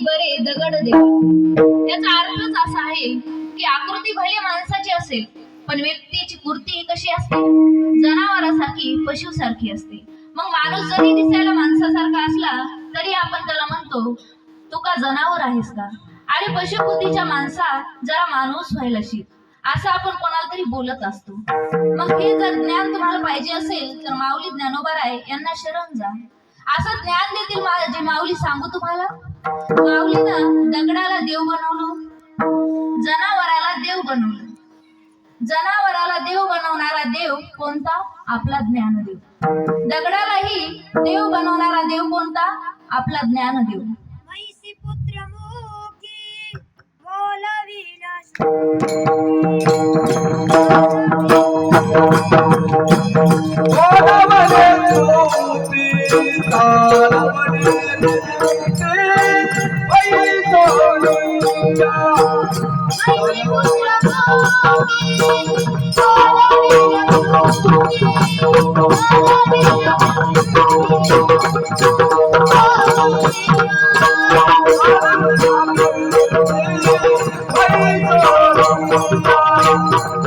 बरे दगड देवा. याचा अर्थच असा आहे की आकृती भले माणसाची असेल पण व्यक्तीची कृती कशी असते, जनावरासारखी पशुसारखी असते. मग माणूस जरी दिसायला माणसासारखा असला तरी आपण त्याला म्हणतो तू का जनावर आहेस का, आणि पशुबुद्धीच्या माणसा जरा माणूस व्हायला शिक, असं आपण कोणाला तरी बोलत असतो. मग हे जर ज्ञान तुम्हाला पाहिजे असेल तर माऊली ज्ञानोबाराय यांना शरण जा. असं ज्ञान देतील माझी माऊली. सांगू तुम्हाला, माऊलीनं दगडाला देव बनवलं, जनावराला देव बनवलं. जनावराला देव बनवणारा देव कोणता? आपला ज्ञानदेव. दगडालाही देव बनवणारा देव कोणता? आपला ज्ञानदेव.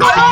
Oh